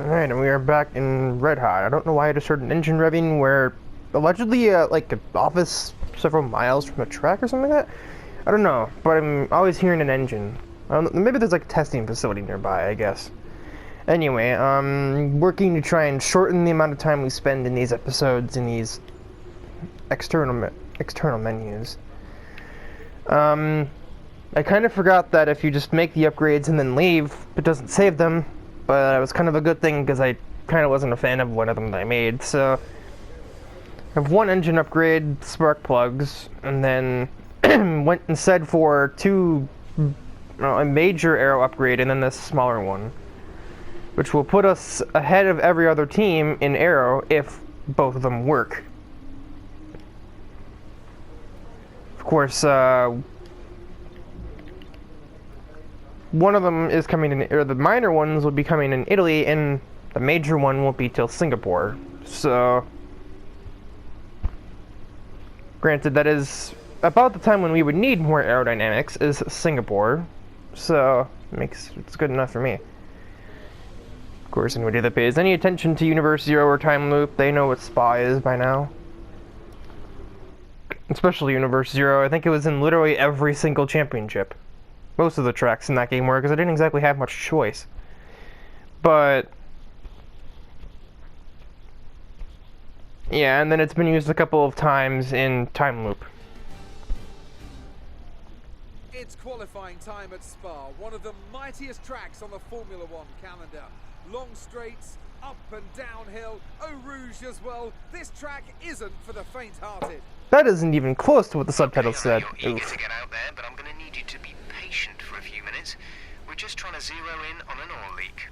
Alright, and we are back in Red Hot. I don't know why I just heard an engine revving where allegedly, like, an office several miles from a track or something like that. I don't know, but I'm always hearing an engine. I don't know, maybe there's like a testing facility nearby, I guess. Anyway, working to try and shorten the amount of time we spend in these episodes in these external menus. I kind of forgot that if you just make the upgrades and then leave, it doesn't save them. But it was kind of a good thing because I kind of wasn't a fan of one of them that I made. So I have one engine upgrade, spark plugs, and then went instead for a major aero upgrade and then this smaller one, which will put us ahead of every other team in aero if both of them work. Of course, one of them is coming in, or the minor ones will be coming in Italy, and the major one won't be till Singapore. So, granted, that is about the time when we would need more aerodynamics is Singapore. So, it's good enough for me. Of course, anybody that pays any attention to Universe Zero or Time Loop, they know what SPA is by now. Especially Universe Zero. I think it was in literally every single championship. Most of the tracks in that game were, because I didn't exactly have much choice. But yeah, and then it's been used a couple of times in Time Loop. It's qualifying time at Spa, one of the mightiest tracks on the Formula One calendar. Long straights, up and downhill, Eau Rouge as well. This track isn't for the faint-hearted. That isn't even close to what the subtitle said. You're eager to get out there, but I'm going to need you to be patient for a few minutes. We're just trying to zero in on an oil leak.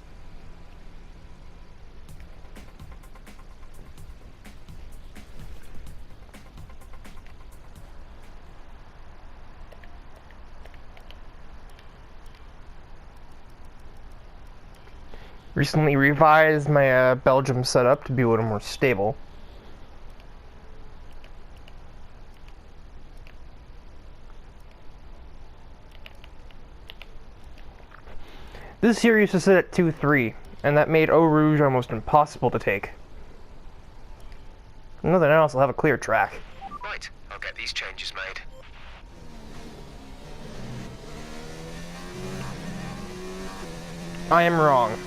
Recently revised my Belgium setup to be a little more stable. This here used to sit at 2.3, and that made Eau Rouge almost impossible to take. Nothing else, I'll have a clear track. Right, I'll get these changes made. I am wrong.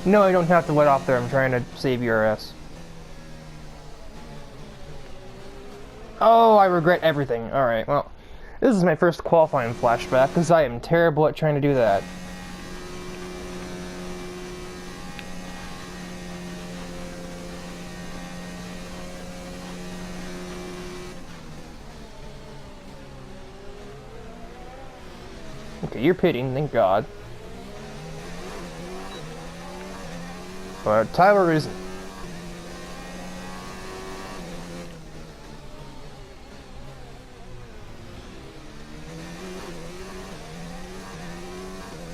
No, I don't have to let off there. I'm trying to save ERS. Oh, I regret everything. Alright, well, this is my first qualifying flashback, because I am terrible at trying to do that. Okay, you're pitting, thank God. But Tyler isn't.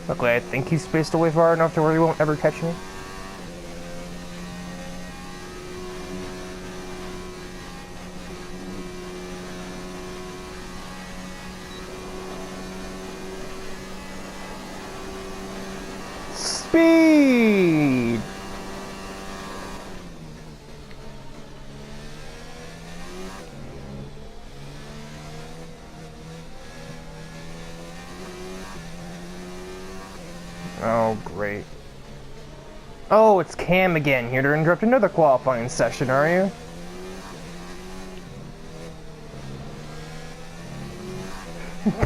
Luckily, I think he's spaced away far enough to where he won't ever catch me. Speed! Oh, great. Oh, it's Cam again, here to interrupt another qualifying session, are you?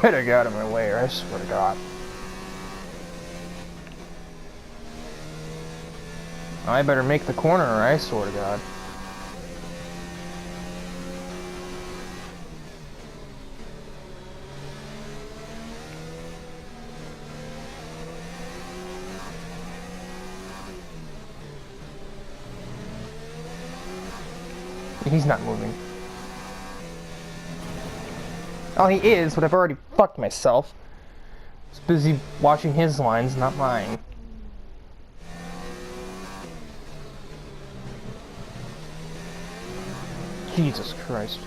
Better get out of my way, or I swear to God. I better make the corner, or I swear to God. He's not moving. Oh, he is, but I've already fucked myself. I was busy watching his lines, not mine. Jesus Christ.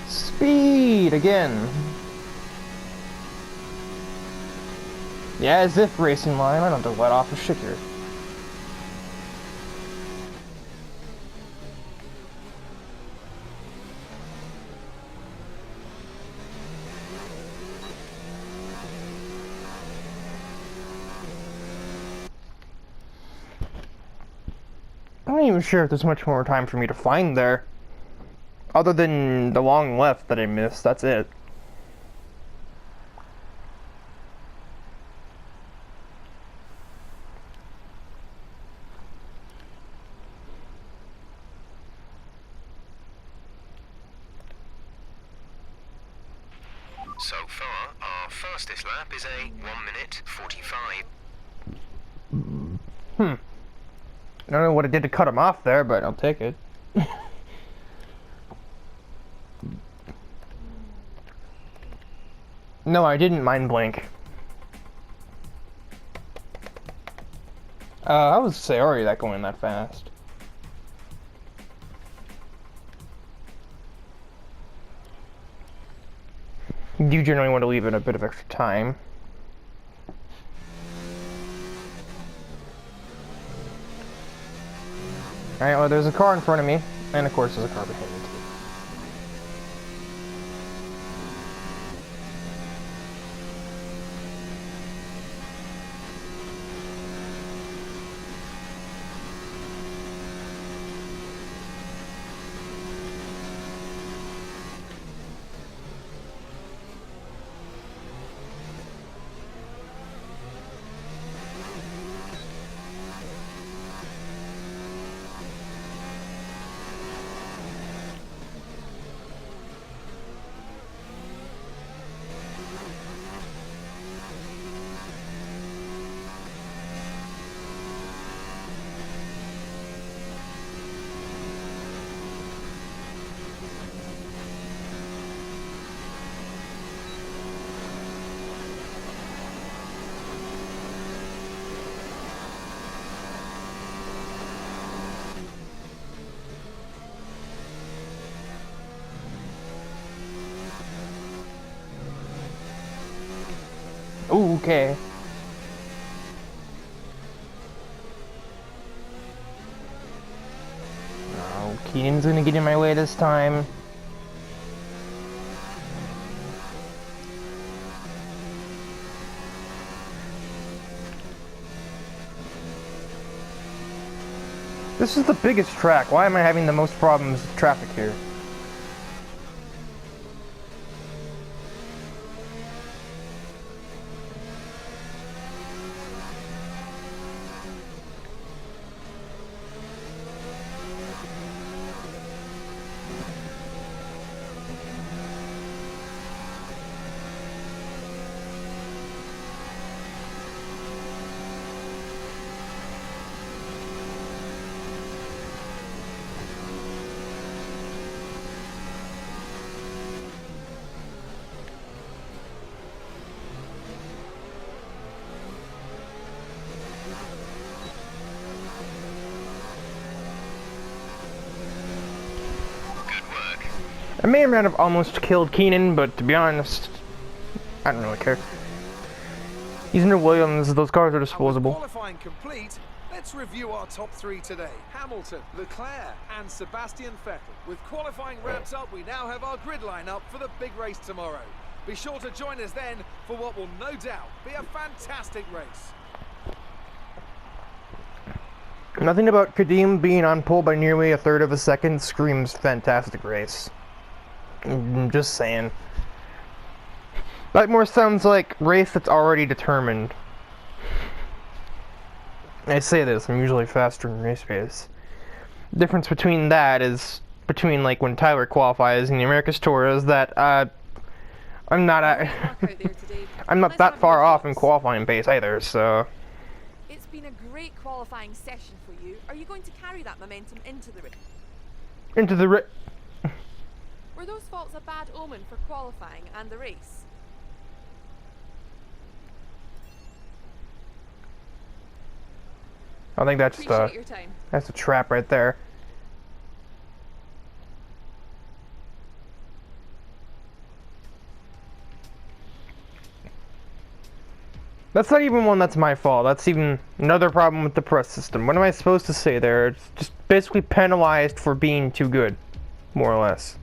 Speed again. Yeah, as if racing line. I don't have to let off a shit here. I'm not even sure if there's much more time for me to find there. Other than the long left that I missed, that's it. So far, our fastest lap is a 1 minute 45. I don't know what it did to cut him off there, but I'll take it. No, I didn't mind blink. I was sorry that going that fast. You generally want to leave it a bit of extra time. Alright, well, there's a car in front of me, and of course there's a car behind me too. Ooh, okay. Oh, Keenan's gonna get in my way this time. This is the biggest track. Why am I having the most problems with traffic here? I may or may not have almost killed Keenan, but to be honest, I don't really care. He's under Williams, those cars are disposable. Qualifying complete, let's review our top three today. Hamilton, Leclerc and Sebastian Vettel. With qualifying wrapped up, we now have our grid line up for the big race tomorrow. Be sure to join us then for what will no doubt be a fantastic race. Nothing about Kadeem being on pole by nearly a third of a second screams fantastic race. I'm just saying. That more sounds like race that's already determined. I say this, I'm usually faster in race pace. The difference between that is between like when Tyler qualifies in the America's Tour is that I'm not I'm not that far off in qualifying pace either, so It's been a great qualifying session for you. Are you going to carry that momentum into the race? Were those faults a bad omen for qualifying and the race? I think that's Appreciate your time. that's a trap right there. That's not even one that's my fault. That's even another problem with the press system. What am I supposed to say there? It's just basically penalized for being too good, more or less.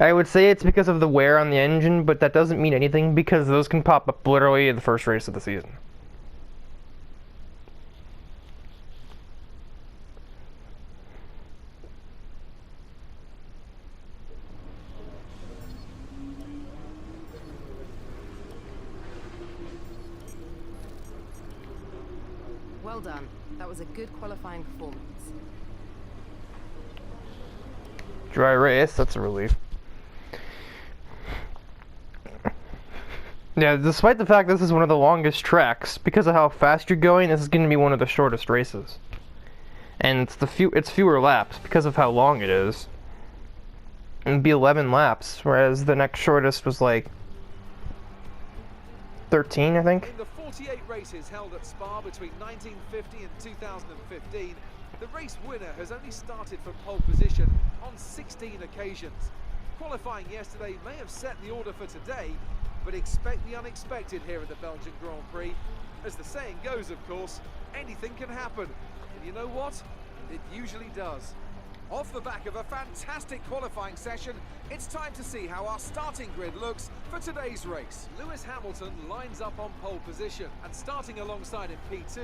I would say it's because of the wear on the engine, but that doesn't mean anything because those can pop up literally in the first race of the season. Well done. That was a good qualifying performance. Dry race, that's a relief. Yeah, despite the fact this is one of the longest tracks, because of how fast you're going, this is going to be one of the shortest races. And it's fewer laps because of how long it is. It'd be 11 laps, whereas the next shortest was like 13, I think. In the 48 races held at Spa between 1950 and 2015, the race winner has only started from pole position on 16 occasions. Qualifying yesterday may have set the order for today, but expect the unexpected here at the Belgian Grand Prix. As the saying goes, of course, anything can happen. And you know what? It usually does. Off the back of a fantastic qualifying session, it's time to see how our starting grid looks for today's race. Lewis Hamilton lines up on pole position, and starting alongside in P2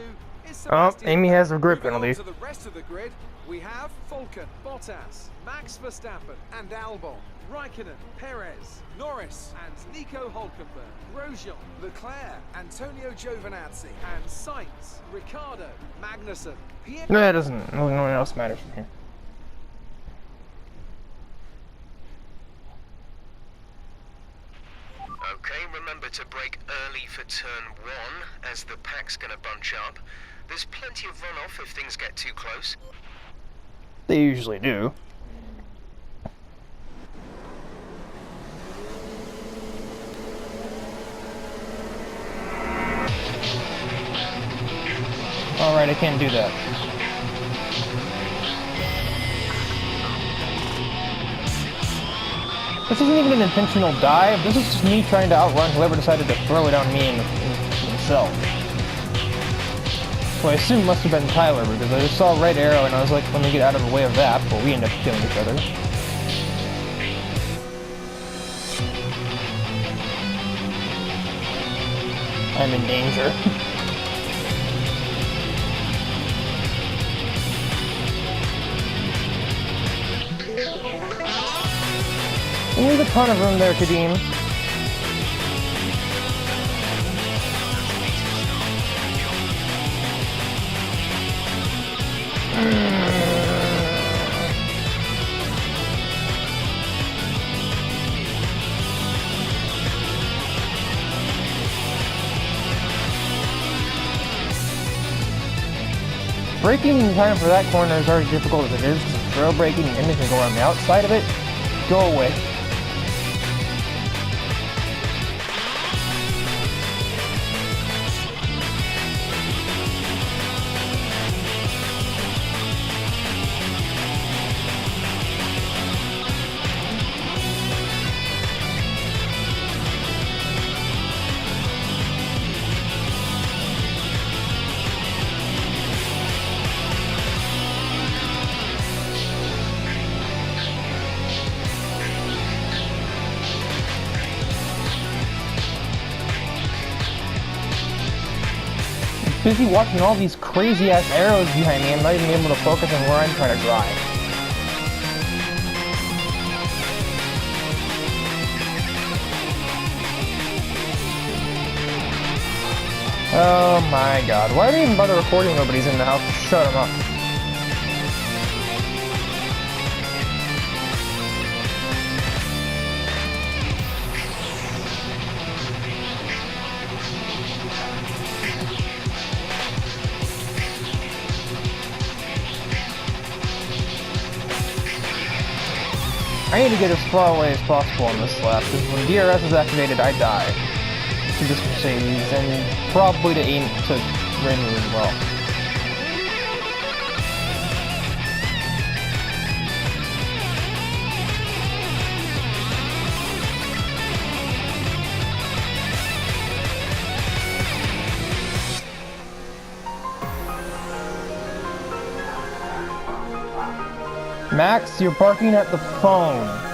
is Sebastian. Amy has a grip Moving on penalty. to the rest of the grid, we have Vulcan, Bottas, Max Verstappen and Albon, Raikkonen, Perez, Norris and Nico Hülkenberg, Grosjean, Leclerc, Antonio Giovinazzi and Sainz, Ricciardo, Magnussen, Pierre. No, that doesn't. No one else matters from here. Okay, remember to brake early for turn 1, as the pack's gonna bunch up. There's plenty of runoff if things get too close. They usually do. Alright, I can't do that. This isn't even an intentional dive, this is just me trying to outrun whoever decided to throw it on me in himself. So I assume it must have been Tyler, because I just saw a red arrow and I was like, let me get out of the way of that, but we end up killing each other. I'm in danger. And there's a ton of room there, Kadeem. Braking in time for that corner is already difficult as it is, because trail braking and anything go on the outside of it, go away. Busy watching all these crazy ass arrows behind me, I'm not even able to focus on where I'm trying to drive. Oh my god, why do they even bother recording? Nobody's in the house. Shut them up. I need to get as far away as possible on this lap, because when DRS is activated, I die. to this Mercedes, and probably to aim to Rainbow as well. Max, you're barking at the phone.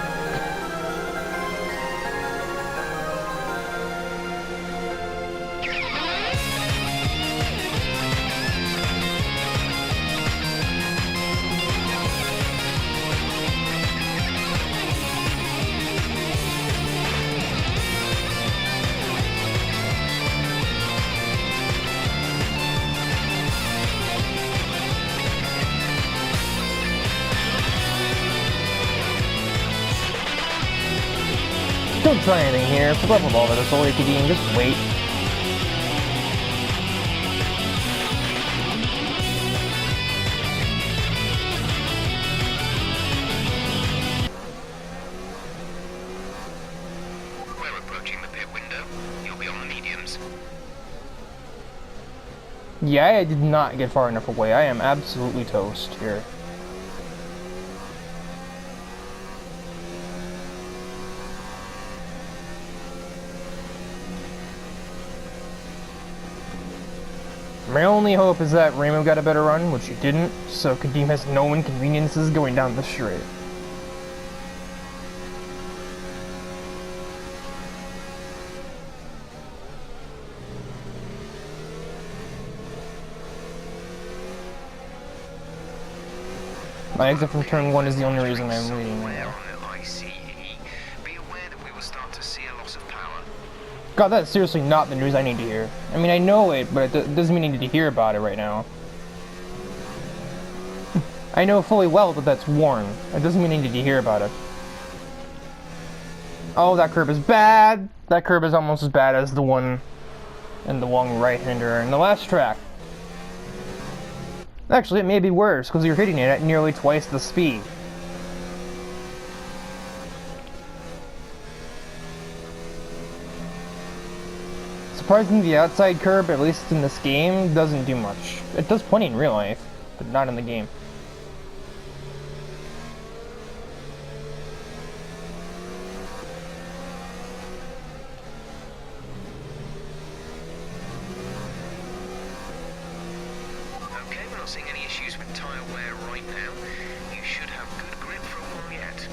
Don't try anything here. For the love of all that, that's all you can do, and just wait. We're approaching the pit window. You'll be on the mediums. Yeah, I did not get far enough away. I am absolutely toast here. My only hope is that Rainbow got a better run, which he didn't, so Kadeem has no inconveniences going down the straight. My exit from turn 1 is the only reason I'm leading right now. God, that's seriously not the news I need to hear. I mean, I know it, but it doesn't mean I need to hear about it right now. I know fully well that that's Warren. It doesn't mean I need to hear about it. Oh, that curb is bad! That curb is almost as bad as the one in the long right-hander in the last track. Actually, it may be worse, because you're hitting it at nearly twice the speed. Surprisingly, the outside curb, at least in this game, doesn't do much. It does plenty in real life, but not in the game. Okay, we're not seeing any issues with tyre wear right now. You should have good grip for a while yet.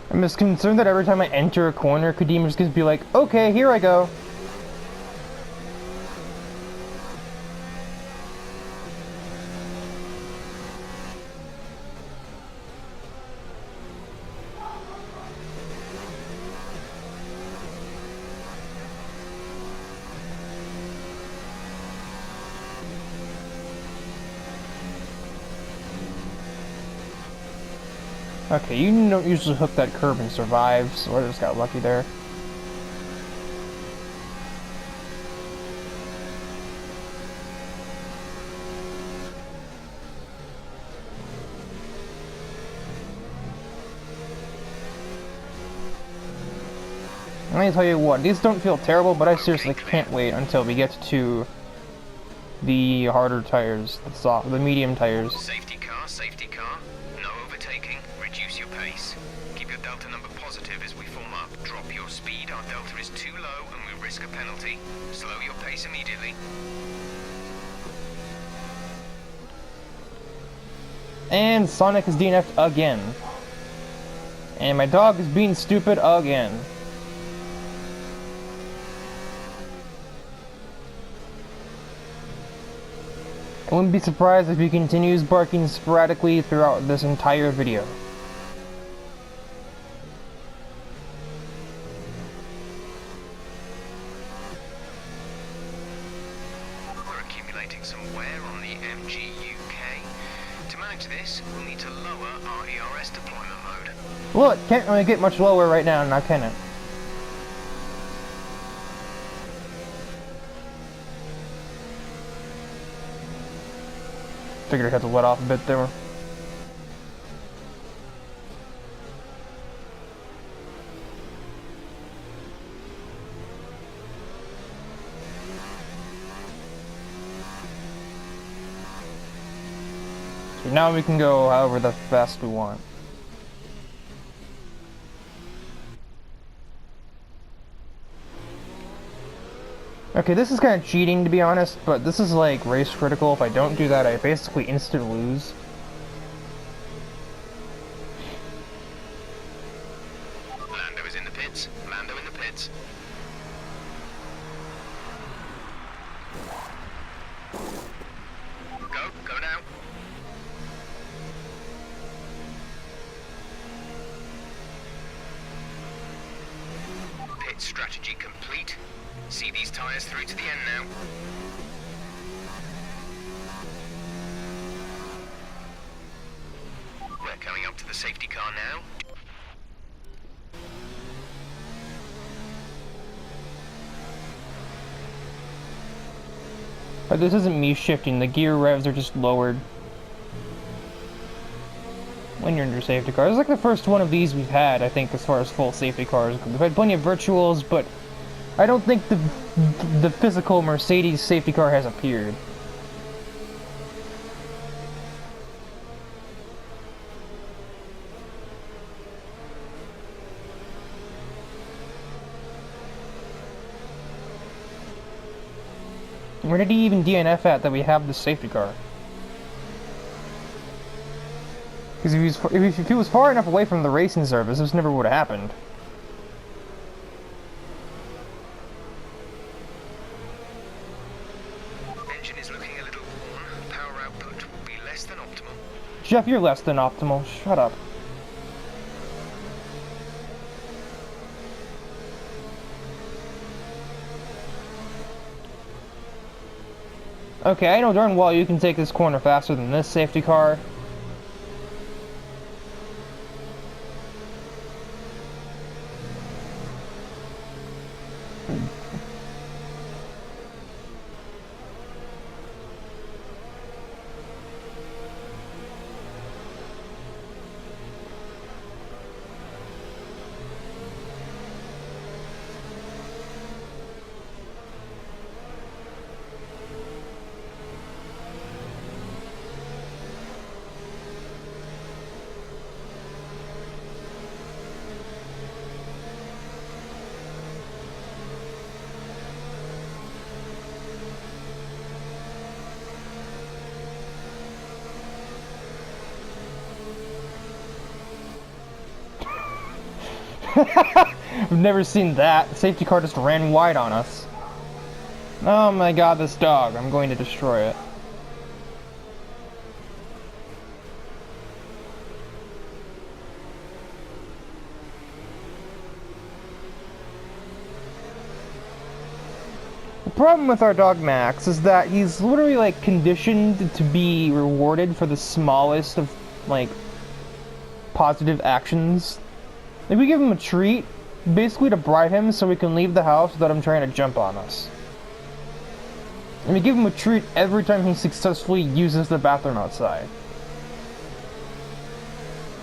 I'm just concerned that every time I enter a corner, Kadeem is going to be like, okay, here I go. Okay, you don't usually hook that curb and survive, so I just got lucky there. Let me tell you what, these don't feel terrible, but I seriously can't wait until we get to the harder tires, the medium tires. Safety car, no overtaking, reduce your pace. Keep your delta number positive as we form up. Drop your speed, our delta is too low and we risk a penalty. Slow your pace immediately. And Sonic is DNF'd again. And my dog is being stupid again. I wouldn't be surprised if he continues barking sporadically throughout this entire video. We're accumulating some wear on the MGUK. To manage this, we'll need to lower RHRC deployment mode. Well, it can't really get much lower right now, can it? Figured I had to let off a bit there. So now we can go however the fast we want. Okay, this is kind of cheating to be honest, but this is like race critical. If I don't do that, I basically instant lose. Lando is in the pits. Lando in the pits. Go now. Pit strategy complete. See these tires through to the end now. We're coming up to the safety car now. But this isn't me shifting, the gear revs are just lowered when you're under safety car. This is like the first one of these we've had, I think, as far as full safety cars. We've had plenty of virtuals, but I don't think the physical Mercedes safety car has appeared. Where did he even DNF at that we have this safety car? Because if he was far enough away from the racing service, this never would have happened. Engine is looking a little worn. Power output will be less than optimal. Jeff, you're less than optimal. Shut up. Okay, I know darn well you can take this corner faster than this safety car. I've never seen that. The safety car just ran wide on us. Oh my god, this dog. I'm going to destroy it. The problem with our dog Max is that he's literally like conditioned to be rewarded for the smallest of like positive actions. Like we give him a treat, basically to bribe him so we can leave the house without him trying to jump on us. And we give him a treat every time he successfully uses the bathroom outside.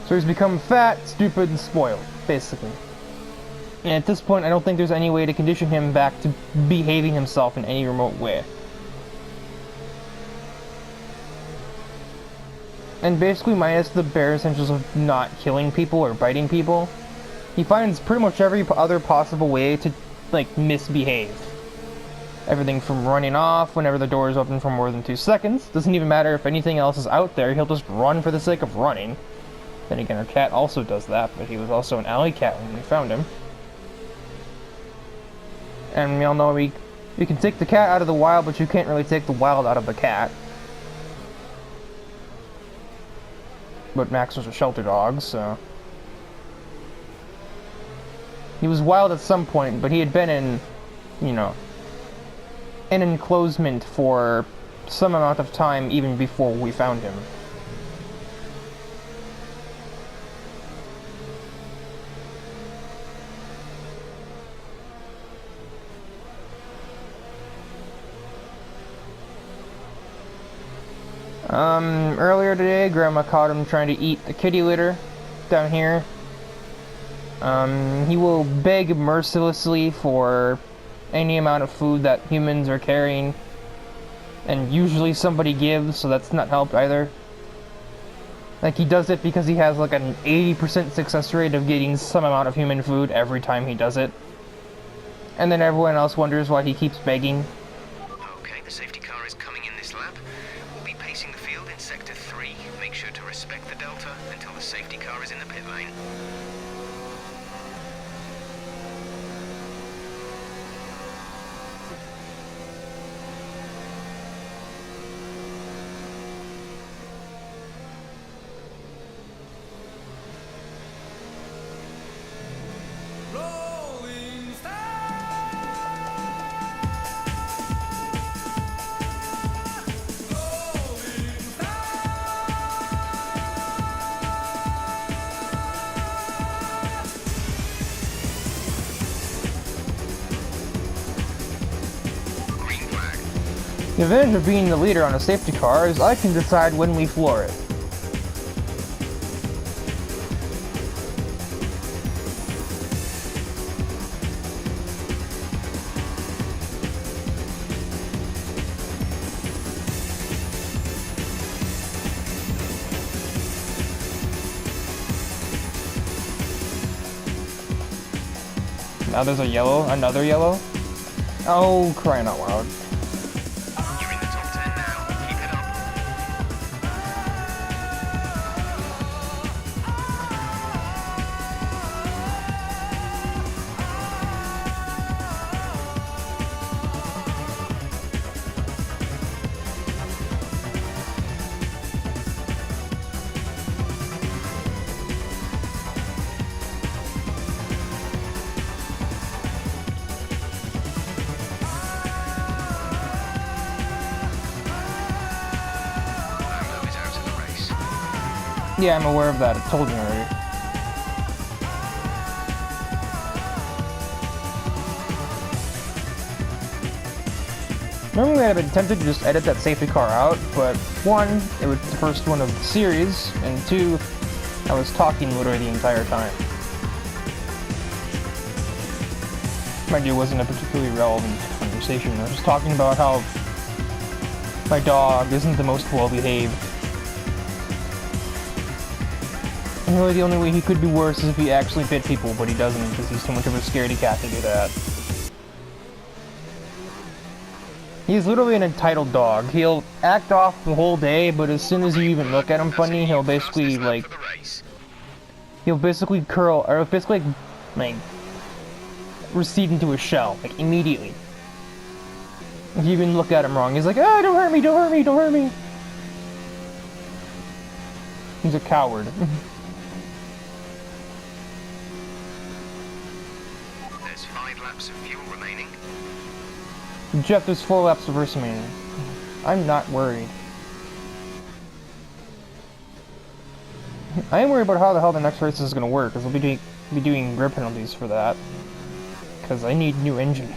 So he's become fat, stupid, and spoiled, basically. And at this point, I don't think there's any way to condition him back to behaving himself in any remote way. And basically, minus the bare essentials of not killing people or biting people, he finds pretty much every other possible way to, like, misbehave. Everything from running off whenever the door is open for more than 2 seconds. Doesn't even matter if anything else is out there, he'll just run for the sake of running. Then again, our cat also does that, but he was also an alley cat when we found him. And we all know we can take the cat out of the wild, but you can't really take the wild out of the cat. But Max was a shelter dog, so... He was wild at some point, but he had been in, you know, an enclosement for some amount of time even before we found him. Earlier today, Grandma caught him trying to eat the kitty litter down here. He will beg mercilessly for any amount of food that humans are carrying, and usually somebody gives, so that's not helped either. Like, he does it because he has like an 80% success rate of getting some amount of human food every time he does it. And then everyone else wonders why he keeps begging. Okay, the safety car is coming in this lap. We'll be pacing the field in Sector 3. Make sure to respect the Delta until the safety car is in the pit lane. The advantage of being the leader on a safety car is I can decide when we floor it. Now there's a yellow, another yellow. Oh, crying out loud. You're in the top 10 now. Keep it up. Yeah, I'm aware of that. I told you already. Normally I'd have attempted to just edit that safety car out, but one, it was the first one of the series, and two, I was talking literally the entire time. Mind you, it wasn't a particularly relevant conversation. I was just talking about how my dog isn't the most well-behaved. And really the only way he could be worse is if he actually bit people, but he doesn't because he's too much of a scaredy cat to do that. He's literally an entitled dog. He'll act off the whole day, but as soon as you even look at him funny, he'll basically, like... He'll basically curl, or basically, like, recede into a shell, like, immediately. If you even look at him wrong, he's like, ah, don't hurt me, don't hurt me, don't hurt me! He's a coward. There's 5 laps of fuel remaining. Jeff, there's 4 laps of race remaining. I'm not worried. I am worried about how the hell the next race is going to work, because we'll be doing grid penalties for that. Because I need new engine.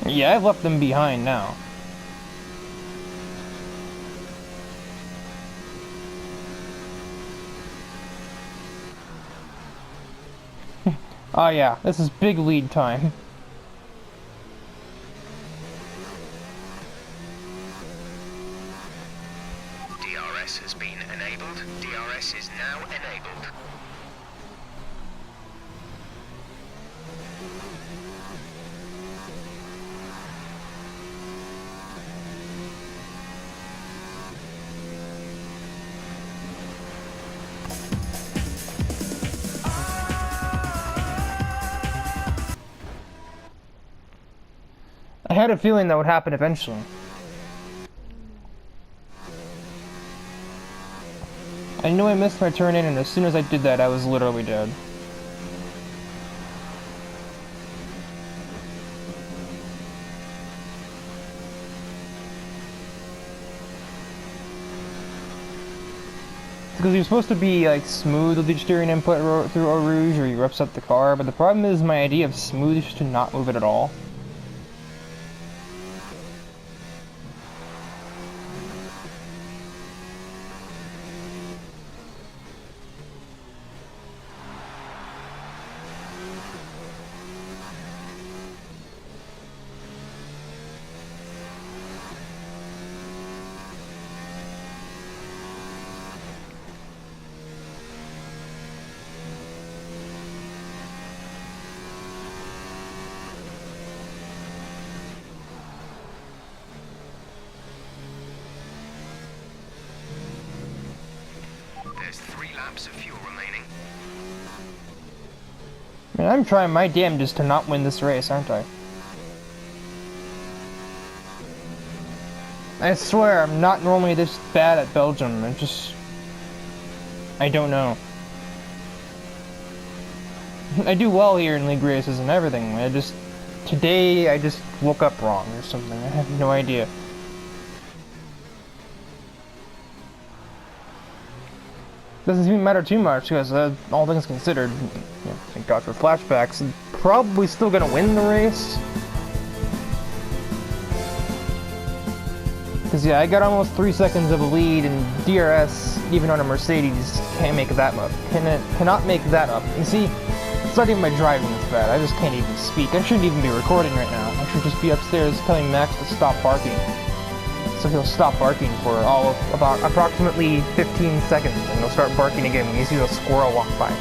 Yeah, I've left them behind now. Oh yeah, this is big lead time. DRS has been enabled. DRS is now enabled. I had a feeling that would happen eventually. I knew I missed my turn in, and as soon as I did that, I was literally dead. Because you're supposed to be like smooth with your steering input through Eau Rouge, or you upset the car, but the problem is my idea of smooth is to not move it at all. There's 3 laps of fuel remaining. I mean, I'm trying my damnedest to not win this race, aren't I? I swear, I'm not normally this bad at Belgium. I don't know. I do well here in league races and everything. Today I just woke up wrong or something. I have no idea. Doesn't seem to matter too much because all things considered, thank God for flashbacks, I'm probably still gonna win the race. Because yeah, I got almost 3 seconds of a lead, and DRS, even on a Mercedes, cannot make that up. You see, it's not even my driving that's bad. I just can't even speak. I shouldn't even be recording right now. I should just be upstairs telling Max to stop barking. So he'll stop barking for about approximately 15 seconds, and he'll start barking again when he sees a squirrel walk by.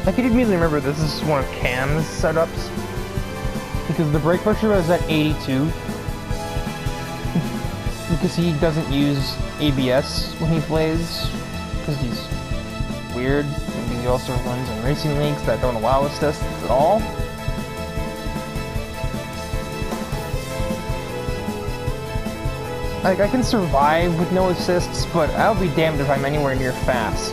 I could immediately remember this is one of Cam's setups, because the brake pressure is at 82, because he doesn't use ABS when he plays, because he's weird, and he also runs in racing leagues that don't allow assists at all. Like, I can survive with no assists, but I'll be damned if I'm anywhere near fast.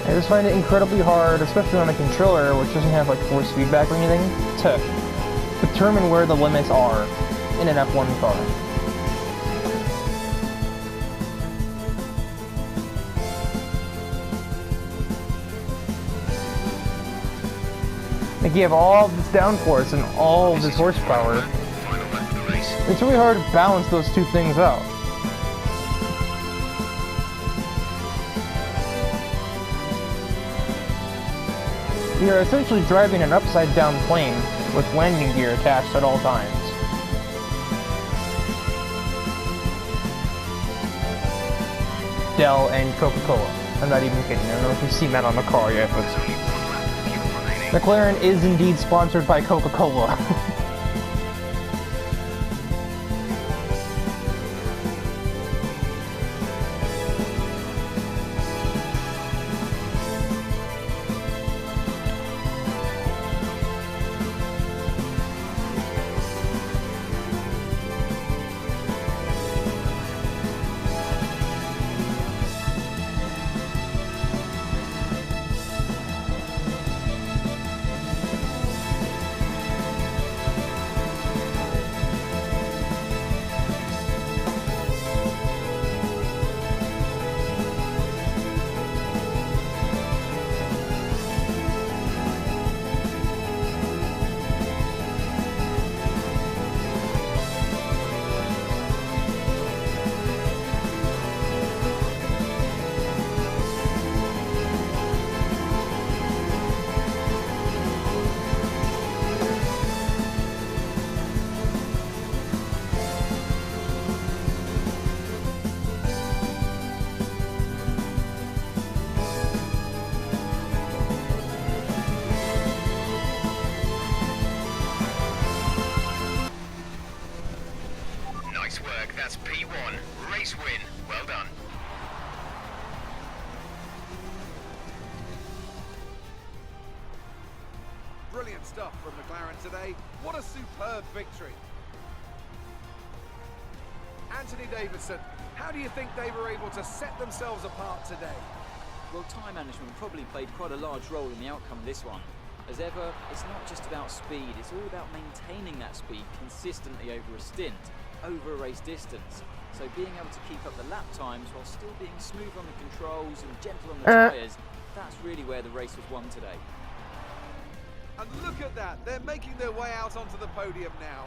I just find it incredibly hard, especially on a controller which doesn't have like force feedback or anything, to determine where the limits are in an F1 car. Like, you have all of this downforce and all of this horsepower. It's really hard to balance those two things out. You're essentially driving an upside-down plane with landing gear attached at all times. Dell and Coca-Cola. I'm not even kidding. I don't know if you've seen that on the car yet, but McLaren is indeed sponsored by Coca-Cola. Brilliant stuff from McLaren today. What a superb victory. Anthony Davidson, how do you think they were able to set themselves apart today? Well, time management probably played quite a large role in the outcome of this one. As ever, it's not just about speed, it's all about maintaining that speed consistently over a stint, over a race distance. So being able to keep up the lap times while still being smooth on the controls and gentle on the tyres, that's really where the race was won today. And look at that, they're making their way out onto the podium now.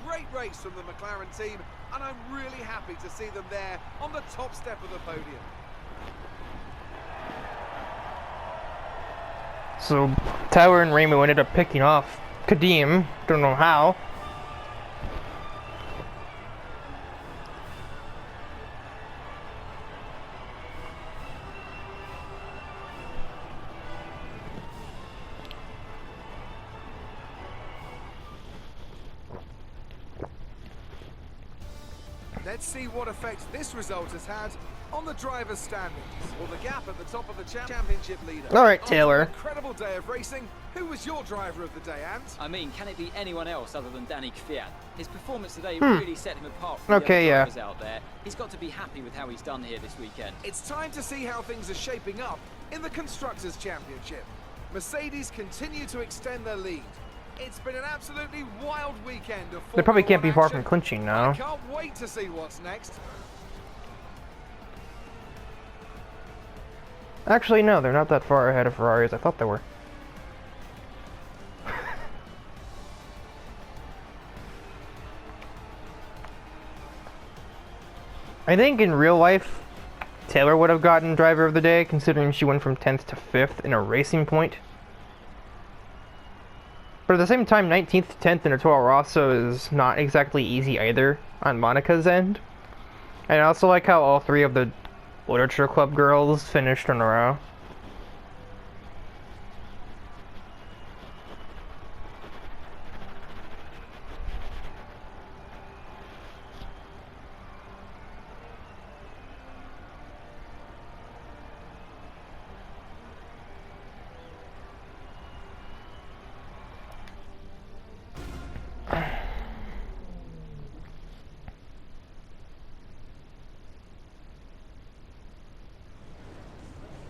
Great race from the McLaren team, and I'm really happy to see them there on the top step of the podium. So Tyler and Rainbow ended up picking off Kadeem. Don't know how. Let's see what effect this result has had on the driver's standings, or the gap at the top of the championship leader. All right, After Taylor. an incredible day of racing. Who was your driver of the day, Ant? I mean, can it be anyone else other than Danny Kvyat? His performance today really set him apart from the other drivers out there. He's got to be happy with how he's done here this weekend. It's time to see how things are shaping up in the Constructors' Championship. Mercedes continue to extend their lead. It's been an absolutely wild weekend of They probably can't be far action. from clinching now. I can't wait to see what's next. Actually, no, they're not that far ahead of Ferrari as I thought they were. I think in real life, Taylor would have gotten driver of the day, considering she went from 10th to 5th in a racing point. But at the same time, 19th to 10th in a Toro Rosso is not exactly easy either on Monica's end. And I also like how all three of the Literature Club girls finished in a row.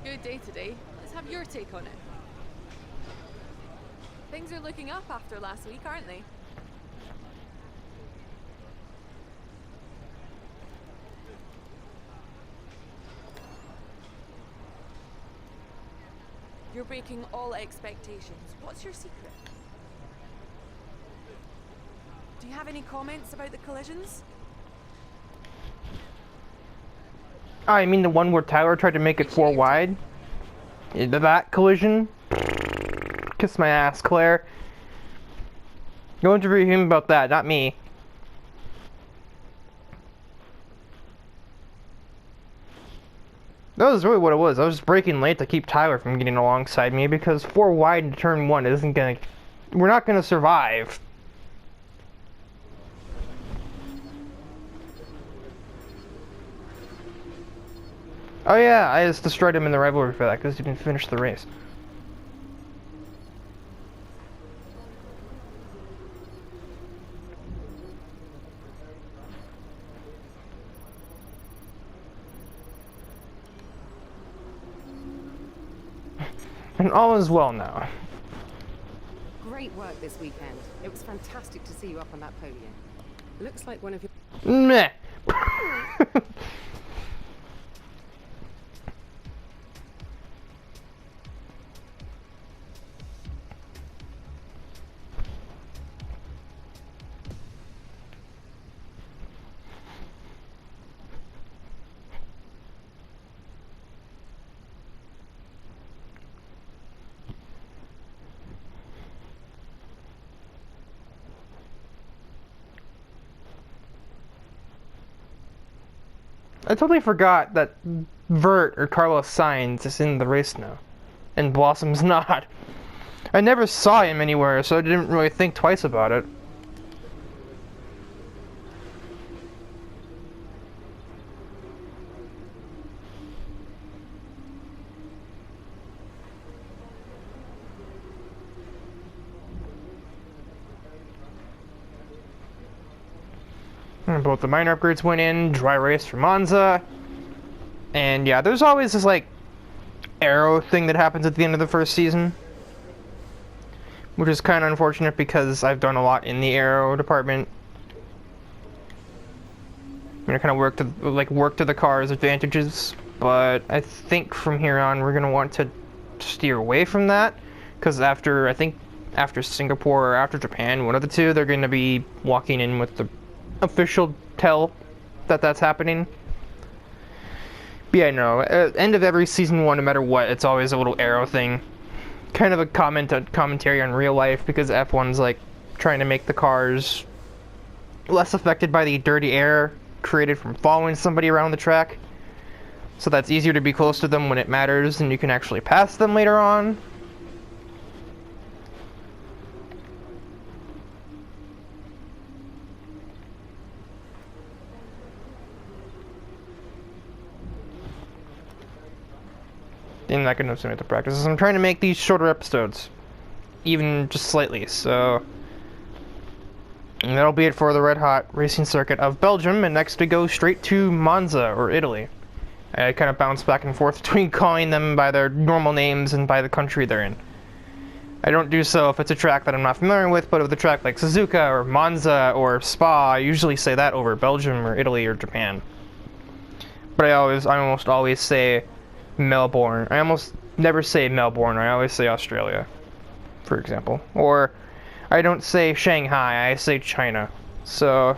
Good day today. Let's have your take on it. Things are looking up after last week, aren't they? You're breaking all expectations. What's your secret? Do you have any comments about the collisions? I mean the one where Tyler tried to make it 4 wide? That collision? Kiss my ass, Claire. Go interview him about that, not me. That was really what it was. I was just braking late to keep Tyler from getting alongside me because 4 wide into turn 1 isn't gonna... We're not gonna survive. Oh yeah, I just destroyed him in the rivalry for that because he didn't finish the race. And all is well now. Great work this weekend. It was fantastic to see you up on that podium. Looks like one of your... Meh. I totally forgot that Vert or Carlos Sainz is in the race now, and Blossom's not. I never saw him anywhere, so I didn't really think twice about it. And both the minor upgrades went in, dry race for Monza. And yeah, there's always this like aero thing that happens at the end of the first season, which is kind of unfortunate because I've done a lot in the aero department. I'm gonna kind of work to the car's advantages, but I think from here on we're gonna want to steer away from that, because after Singapore or after Japan, one of the two, they're going to be walking in with the official tell that that's happening. But yeah, no, at the end of every season 1, no matter what, it's always a little aero thing. Kind of a commentary on real life, because F1's like trying to make the cars less affected by the dirty air created from following somebody around the track. So that's easier to be close to them when it matters, and you can actually pass them later on. I'm not going to submit the practices. I'm trying to make these shorter episodes, even just slightly, so... And that'll be it for the Red Hot Racing Circuit of Belgium, and next we go straight to Monza, or Italy. I kind of bounce back and forth between calling them by their normal names and by the country they're in. I don't do so if it's a track that I'm not familiar with, but with a track like Suzuka, or Monza, or Spa, I usually say that over Belgium, or Italy, or Japan. But I almost always say Melbourne. I almost never say Melbourne, I always say Australia, for example. Or, I don't say Shanghai, I say China. So,